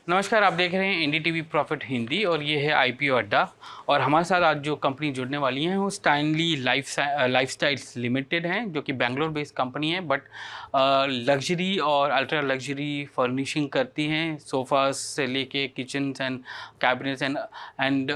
नमस्कार, आप देख रहे हैं एनडीटीवी प्रॉफिट हिंदी और ये है आईपीओ अड्डा। और हमारे साथ आज जो कंपनी जुड़ने वाली हैं वो स्टैनली लाइफस्टाइल्स लिमिटेड हैं, जो कि बेंगलोर बेस्ड कंपनी है, बट लग्जरी और अल्ट्रा लग्जरी फर्निशिंग करती हैं, सोफ़ास से लेके किचन्स एंड कैबिनेट्स एंड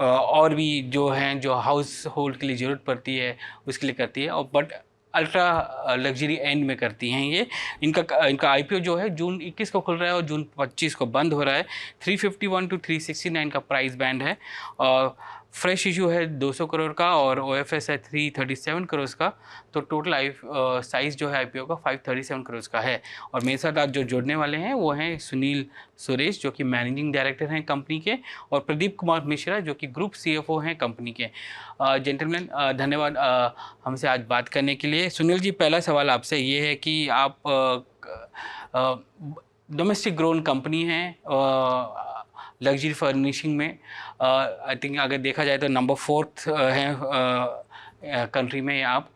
और भी जो हैं जो हाउस होल्ड के लिए ज़रूरत पड़ती है उसके लिए करती है, और बट अल्ट्रा लग्जरी एंड में करती हैं ये। इनका आईपीओ जो है जून 21 को खुल रहा है और जून 25 को बंद हो रहा है। 351 टू 369 का प्राइस बैंड है और फ्रेश इशू है 200 करोड़ का और ओएफएस है 337 करोड़ का। तो टोटल साइज़ जो है आईपीओ का 537 करोड़ का है। और मेरे साथ आज जो जुड़ने वाले हैं वो हैं सुनील सुरेश, जो कि मैनेजिंग डायरेक्टर हैं कंपनी के, और प्रदीप कुमार मिश्रा, जो कि ग्रुप सीएफओ हैं कंपनी के। जेंटलमैन, धन्यवाद हमसे आज बात करने के लिए। सुनील जी, पहला सवाल आपसे ये है कि आप डोमेस्टिक ग्रोन कंपनी हैं लग्जरी फर्निशिंग में। आई थिंक अगर देखा जाए तो नंबर 4 है कंट्री में आप।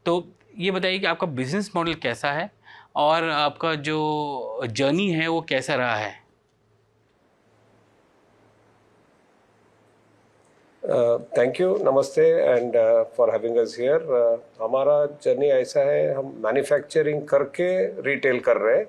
तो ये बताइए कि आपका बिजनेस मॉडल कैसा है और आपका जो जर्नी है वो कैसा रहा है। थैंक यू, नमस्ते and for having us here. हमारा जर्नी ऐसा है, हम मैन्युफैक्चरिंग करके रिटेल कर रहे हैं।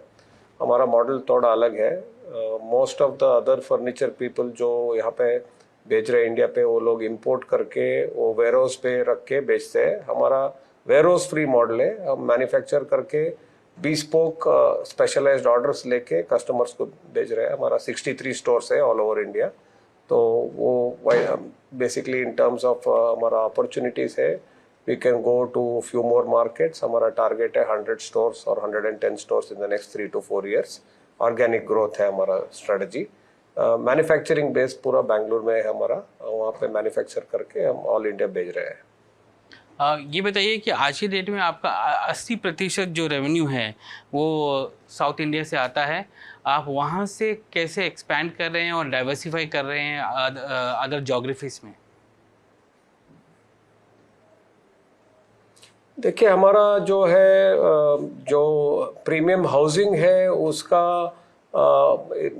हमारा मॉडल थोड़ा अलग है। Most of the other furniture people जो यहाँ पे बेच रहे हैं इंडिया पे, वो लोग इंपोर्ट करके वो वेयरहाउस पे रख के बेचते हैं। हमारा वेयरहाउस फ्री मॉडल है। हम मैन्युफैक्चर करके bespoke स्पेशलाइज्ड ऑर्डर्स लेके कस्टमर्स को भेज रहे हैं। हमारा 63 स्टोर्स है ऑल ओवर इंडिया। तो वो बेसिकली इन टर्म्स ऑफ हमारा अपॉर्चुनिटीज़ है, we can go to few more markets. हमारा टारगेट है 100 स्टोर्स और 110 stores in the next 3 to 4 years। Organic growth है हमारा स्ट्रेटजी। मैन्युफैक्चरिंग बेस पूरा बेंगलुरु में है हमारा, वहाँ पे मैन्युफैक्चर करके हम ऑल इंडिया भेज रहे हैं। ये बताइए कि आज की डेट में आपका 80% जो रेवेन्यू है वो साउथ इंडिया से आता है। आप वहाँ से कैसे एक्सपैंड कर रहे हैं और डाइवर्सिफाई कर रहे हैं अदर जोग्राफीज में? देखिए, हमारा जो है जो प्रीमियम हाउसिंग है उसका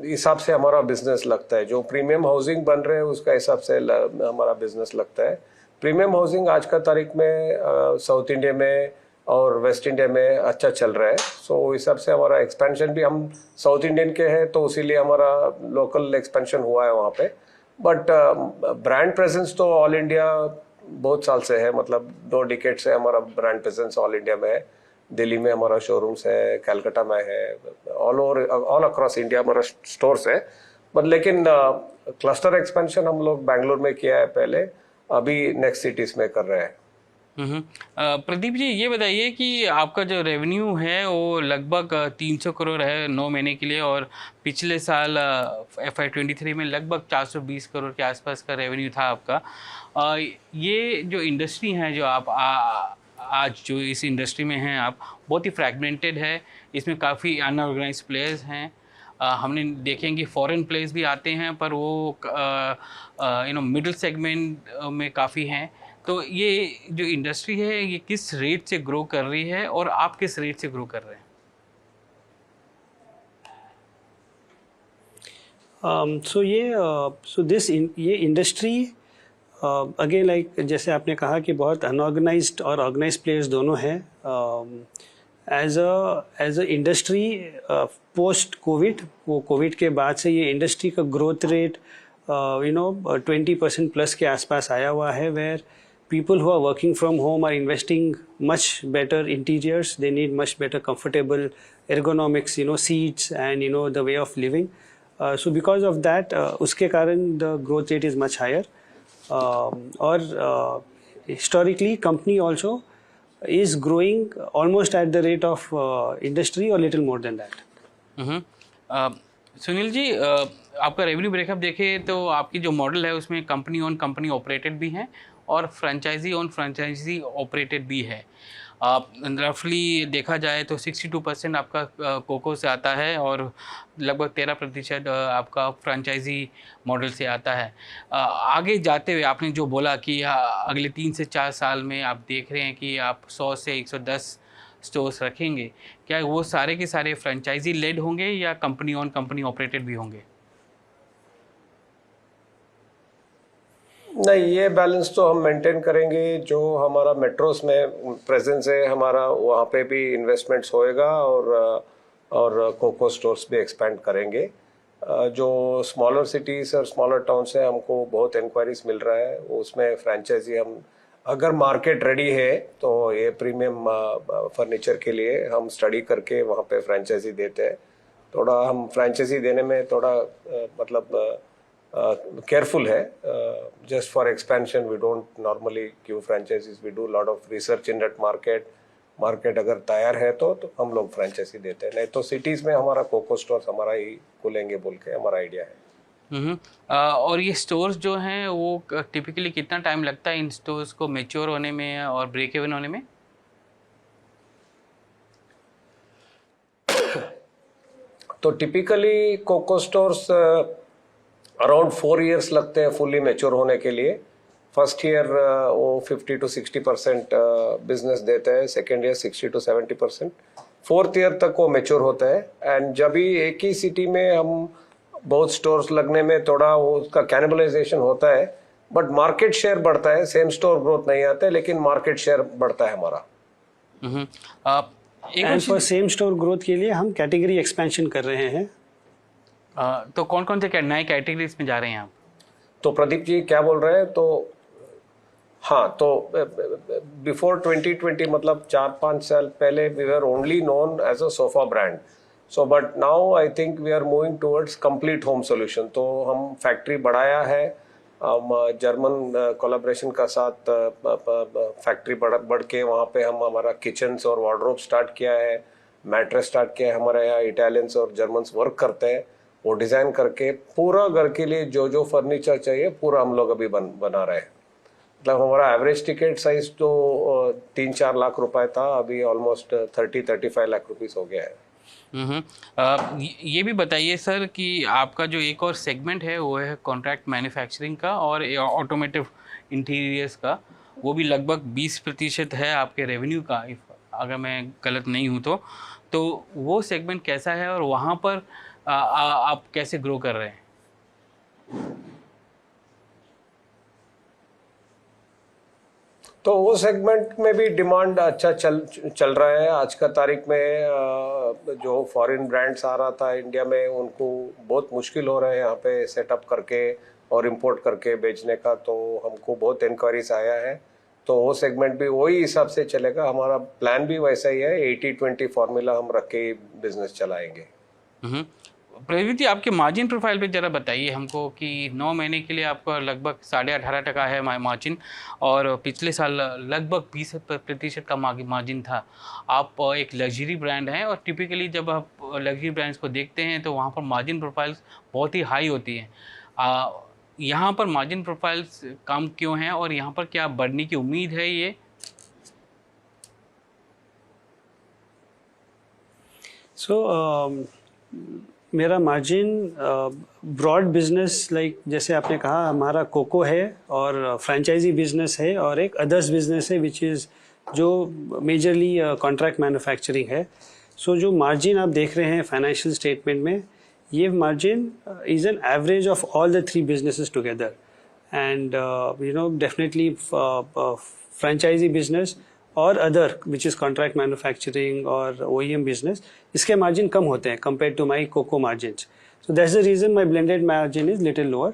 हिसाब से हमारा बिजनेस लगता है। जो प्रीमियम हाउसिंग बन रहे हैं उसका हिसाब से हमारा बिजनेस लगता है। प्रीमियम हाउसिंग आज का तारीख में साउथ इंडिया में और वेस्ट इंडिया में अच्छा चल रहा है। सो हिसाब से हमारा एक्सपेंशन भी, हम साउथ इंडियन के हैं तो इसीलिए हमारा लोकल एक्सपेंशन हुआ है वहाँ पे। बट ब्रांड प्रेजेंस तो ऑल इंडिया बहुत साल से है, मतलब 2 डिकेड से हमारा ब्रांड प्रेजेंस ऑल इंडिया में है। दिल्ली में हमारा शोरूम्स है, कलकत्ता में है, ऑल अक्रॉस इंडिया हमारा स्टोर्स है। बट लेकिन क्लस्टर एक्सपेंशन हम लोग बेंगलोर में किया है पहले, अभी नेक्स्ट सिटीज में कर रहे हैं। प्रदीप जी, ये बताइए कि आपका जो रेवेन्यू है वो लगभग 300 करोड़ है 9 महीने के लिए, और पिछले साल FY23 में लगभग 420 करोड़ के आसपास का रेवेन्यू था आपका। ये जो इंडस्ट्री है जो आप आज जो इस इंडस्ट्री में हैं आप, बहुत ही फ्रैगमेंटेड है। इसमें काफ़ी अनऑर्गेनाइज प्लेयर्स हैं। हमने देखें कि फॉरेन प्लेयर्स भी आते हैं, पर वो मिडिल सेगमेंट में काफ़ी हैं। तो ये जो इंडस्ट्री है ये किस रेट से ग्रो कर रही है और आप किस रेट से ग्रो कर रहे हैं? ये इंडस्ट्री अगेन लाइक जैसे आपने कहा कि बहुत अनऑर्गेनाइज्ड और ऑर्गेनाइज्ड प्लेयर्स दोनों हैं। As a industry post covid, वो कोविड के बाद से ये इंडस्ट्री का ग्रोथ रेट 20% प्लस के आसपास आया हुआ है, where people who are working from home are investing much better interiors. They need much better comfortable ergonomics, seats and the way of living. So because of that, उसके कारण the growth rate is much higher. और historically company also is growing almost at the rate of industry or little more than that. Sunil ji, आपका revenue breakup देखें तो आपकी जो model है उसमें कंपनी ओन कंपनी ऑपरेटेड भी हैं और फ्रेंचाइजी ओन फ्रेंचाइजी ऑपरेटेड भी है। रफली देखा जाए तो 62% आपका कोको से आता है और लगभग 13% आपका फ्रेंचाइजी मॉडल से आता है। आगे जाते हुए आपने जो बोला कि अगले 3 से 4 साल में आप देख रहे हैं कि आप 100 से 110 स्टोर्स रखेंगे, क्या वो सारे के सारे फ्रेंचाइजी लेड होंगे या कंपनी ऑन कंपनी ऑपरेटेड भी होंगे? नहीं, ये बैलेंस तो हम मेंटेन करेंगे। जो हमारा मेट्रोस में प्रेजेंस है हमारा, वहाँ पे भी इन्वेस्टमेंट्स होएगा और कोको स्टोर्स भी एक्सपेंड करेंगे। जो स्मॉलर सिटीज़ और स्मॉलर टाउन से हमको बहुत इंक्वायरीज मिल रहा है, उसमें फ्रेंचाइजी हम अगर मार्केट रेडी है तो ये प्रीमियम फर्नीचर के लिए हम स्टडी करके वहाँ पे फ्रेंचाइजी देते हैं। थोड़ा हम फ्रेंचाइजी देने में थोड़ा मतलब careful है। Just for expansion we don't normally give franchises, we do lot of research in that market अगर तैयार है तो हम लोग फ्रेंचाइजी देते हैं, नहीं तो सिटीज़ में हमारा कोको स्टोर्स हमारा ही खुलेंगे बोल के हमारा आइडिया है। और ये स्टोर्स जो हैं वो टिपिकली कितना टाइम लगता है इन स्टोर्स को मैच्योर होने में और ब्रेक इवन होने में? तो typically COCO stores around 4 years लगते हैं फुली मैच्योर होने के लिए। फर्स्ट ईयर वो 50 to 60% बिजनेस देते हैं, second year 60 to 70%, fourth year तक वो मैच्योर होता है। एंड जब भी एक ही सिटी में हम बहुत स्टोर्स लगने में थोड़ा वो उसका कैनिबलाइजेशन होता है, बट मार्केट शेयर बढ़ता है। सेम स्टोर ग्रोथ नहीं आता है लेकिन मार्केट शेयर बढ़ता है हमारा। And for same store growth के लिए हम कैटेगरी एक्सपेंशन कर रहे हैं। तो कौन कौन से नए कैटेगरीज में जा रहे हैं आप? तो प्रदीप जी क्या बोल रहे हैं? तो हाँ, तो बिफोर 2020 मतलब 4-5 साल पहले we were only known as a sofa brand. So but now I think we are moving towards complete home solution. तो हम फैक्ट्री बढ़ाया है, हम जर्मन कोलैबोरेशन का साथ फैक्ट्री बढ़ के वहाँ पे हम हमारा किचन्स और वार्डरोब स्टार्ट किया है, मैट्रेस स्टार्ट किया है। हमारे यहाँ इटालियंस और जर्मन्स वर्क करते हैं, वो डिज़ाइन करके पूरा घर के लिए जो जो फर्नीचर चाहिए पूरा हम लोग अभी बना रहे हैं। मतलब हमारा एवरेज टिकट साइज तो 3-4 लाख रुपए था, अभी ऑलमोस्ट 30-35 लाख रुपीस हो गया है। ये भी बताइए सर कि आपका जो एक और सेगमेंट है वो है कॉन्ट्रैक्ट मैन्युफैक्चरिंग का और ऑटोमेटिव इंटीरियर्स का, वो भी लगभग 20% है आपके रेवेन्यू का, अगर मैं गलत नहीं हूँ तो वो सेगमेंट कैसा है और वहाँ पर आप कैसे ग्रो कर रहे हैं? तो वो सेगमेंट में भी डिमांड अच्छा चल रहा है। आज का तारीख में जो फॉरेन ब्रांड्स आ रहा था इंडिया में, उनको बहुत मुश्किल हो रहा है यहाँ पे सेटअप करके और इंपोर्ट करके बेचने का। तो हमको बहुत इंक्वायरीज आया है, तो वो सेगमेंट भी वही हिसाब से चलेगा। हमारा प्लान भी वैसा ही है, 80-20 फार्मूला हम रख के बिजनेस चलाएंगे। प्रदीप जी, आपके मार्जिन प्रोफाइल पे ज़रा बताइए हमको कि 9 महीने के लिए आपका लगभग 18.5% है मार्जिन, और पिछले साल लगभग 20% का मार्जिन था। आप एक लग्जरी ब्रांड हैं और टिपिकली जब आप लग्जरी ब्रांड्स को देखते हैं तो वहाँ पर मार्जिन प्रोफाइल्स बहुत ही हाई होती हैं। यहाँ पर मार्जिन प्रोफाइल्स कम क्यों हैं और यहाँ पर क्या बढ़ने की उम्मीद है ये? मेरा मार्जिन ब्रॉड बिजनेस लाइक जैसे आपने कहा, हमारा कोको है और फ्रेंचाइजी बिजनेस है और एक अदर्स बिजनेस है विच इज़ जो मेजरली कॉन्ट्रैक्ट मैन्युफैक्चरिंग है। सो जो मार्जिन आप देख रहे हैं फाइनेंशियल स्टेटमेंट में, ये margin is an average of all the 3 businesses together. And definitely franchisee business और other which is contract manufacturing और OEM बिजनेस, इसके मार्जिन कम होते हैं compare to my coco margins. So that's the reason my blended margin is little lower.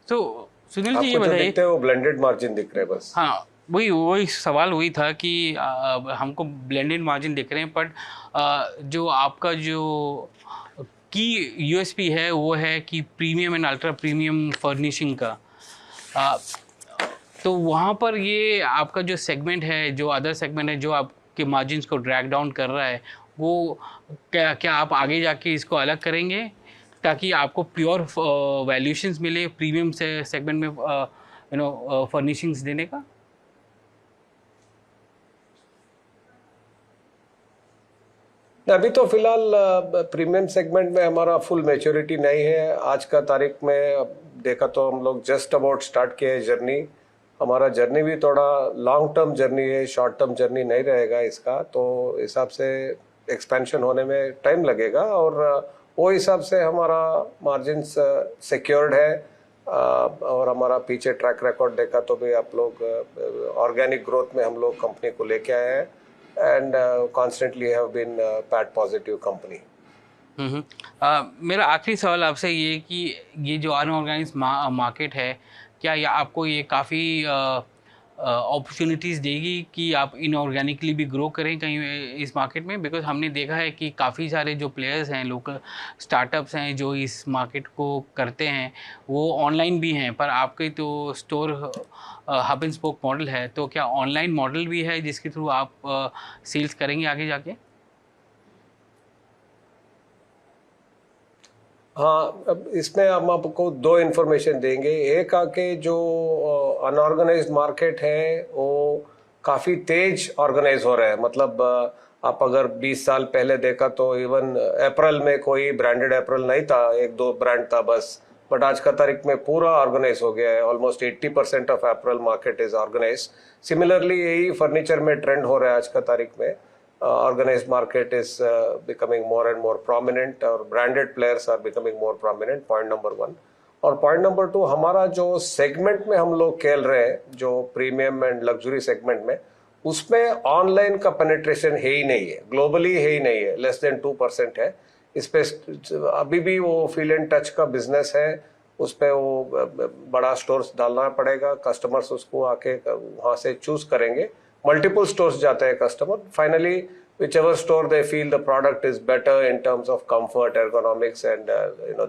तो सुनील जी ये बताइए, वो ब्लेंडेड मार्जिन दिख रहे हैं बस। हाँ, वही सवाल वही था कि हमको ब्लेंडेड मार्जिन दिख रहे हैं, बट जो आपका जो की USP है वो है कि premium and ultra premium furnishing का। तो वहाँ पर ये आपका जो सेगमेंट है, जो अदर सेगमेंट है, जो आपके मार्जिन्स को ड्रैग डाउन कर रहा है, वो क्या आप आगे जाके इसको अलग करेंगे ताकि आपको प्योर वैल्यूशंस मिले प्रीमियम से सेगमेंट में फर्निशिंग्स देने का? अभी तो फिलहाल प्रीमियम सेगमेंट में हमारा फुल मैच्योरिटी नहीं है। आज का तारीख में देखा तो हम लोग जस्ट अबाउट स्टार्ट किए जर्नी। हमारा जर्नी भी थोड़ा लॉन्ग टर्म जर्नी है, शॉर्ट टर्म जर्नी नहीं रहेगा इसका, तो हिसाब से एक्सपेंशन होने में टाइम लगेगा और वो हिसाब से हमारा मार्जिन्स सिक्योर्ड है। और हमारा पीछे ट्रैक रिकॉर्ड देखा तो भी आप लोग ऑर्गेनिक ग्रोथ में हम लोग कंपनी को लेके आए हैं and constantly have been pat positive company. मेरा आखिरी सवाल आपसे ये कि ये जो अनऑर्गेनाइज्ड मार्केट है, क्या ये आपको ये काफ़ी अपॉर्चुनिटीज़ देगी कि आप इनऑर्गेनिकली भी ग्रो करें कहीं इस मार्केट में? बिकॉज हमने देखा है कि काफ़ी सारे जो प्लेयर्स हैं, लोकल स्टार्टअप्स हैं जो इस मार्केट को करते हैं, वो ऑनलाइन भी हैं, पर आपके तो store hub and spoke model है, तो क्या ऑनलाइन मॉडल भी है जिसके थ्रू आप सेल्स करेंगे आगे जाके? हाँ, अब इसमें हम आपको दो इन्फॉर्मेशन देंगे। एक आके जो अनऑर्गेनाइज्ड मार्केट है वो काफ़ी तेज ऑर्गेनाइज हो रहा है। मतलब आप अगर 20 साल पहले देखा तो इवन अप्रैल में कोई ब्रांडेड अप्रैल नहीं था, एक दो ब्रांड था बस, बट आज का तारीख में पूरा ऑर्गेनाइज हो गया है। Almost 80% of apparel market is organise. Similarly यही फर्नीचर में ट्रेंड हो रहा है आज का तारीख में। Organized market is becoming more and more prominent और branded players are becoming more prominent, point number one। और point number two, हमारा जो सेगमेंट में हम लोग खेल रहे हैं, जो प्रीमियम एंड लग्जरी सेगमेंट में, उसमें ऑनलाइन का पेनिट्रेशन है ही नहीं है, ग्लोबली है ही नहीं है, लेस देन 2% है। इस पे अभी भी वो फील एंड टच का बिजनेस है, उस पर वो बड़ा स्टोर्स डालना पड़ेगा, कस्टमर्स उसको आके वहाँ से चूज करेंगे। मल्टीपल स्टोर्स जाते हैं customer, finally whichever store they feel the product is better in terms of comfort, ergonomics and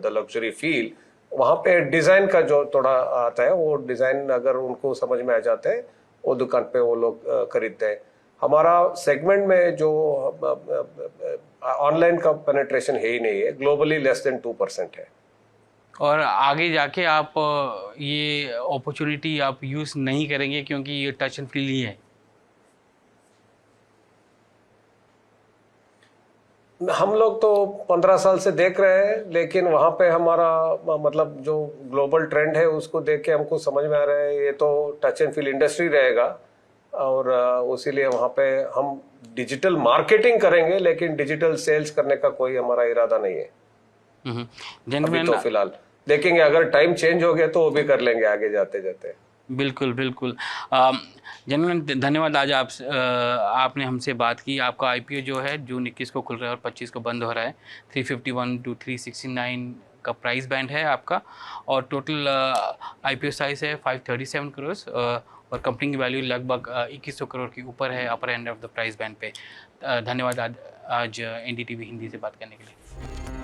the luxury feel, वहाँ पे डिज़ाइन का जो थोड़ा आता है, वो डिज़ाइन अगर उनको समझ में आ जाते हैं, वो दुकान पे वो लोग खरीदते हैं। हमारा सेगमेंट में जो ऑनलाइन का पेनिट्रेशन है ही नहीं है, ग्लोबली लेस देन 2% है। और आगे जाके आप ये अपॉर्चुनिटी आप यूज़ नहीं करेंगे क्योंकि ये टच एंड फील ही है? हम लोग तो 15 साल से देख रहे हैं, लेकिन वहाँ पे हमारा मतलब जो ग्लोबल ट्रेंड है उसको देख के हमको समझ में आ रहा है ये तो टच एंड फील इंडस्ट्री रहेगा। और उसीलिए वहाँ पे हम डिजिटल मार्केटिंग करेंगे, लेकिन डिजिटल सेल्स करने का कोई हमारा इरादा नहीं है अभी तो फिलहाल। देखेंगे अगर टाइम चेंज हो गया तो वो भी कर लेंगे आगे जाते जाते। बिल्कुल बिल्कुल। जनरल धन्यवाद, आज आपने हमसे बात की। आपका आईपीओ जो है जून 21 को खुल रहा है और 25 को बंद हो रहा है। 351 to 369 का प्राइस बैंड है आपका, और टोटल आईपीओ साइज है 537 करोड़, और कंपनी की वैल्यू लगभग 2100 करोड़ के ऊपर है, upper end of the price band पे। धन्यवाद आज एनडीटीवी हिंदी से बात करने के लिए।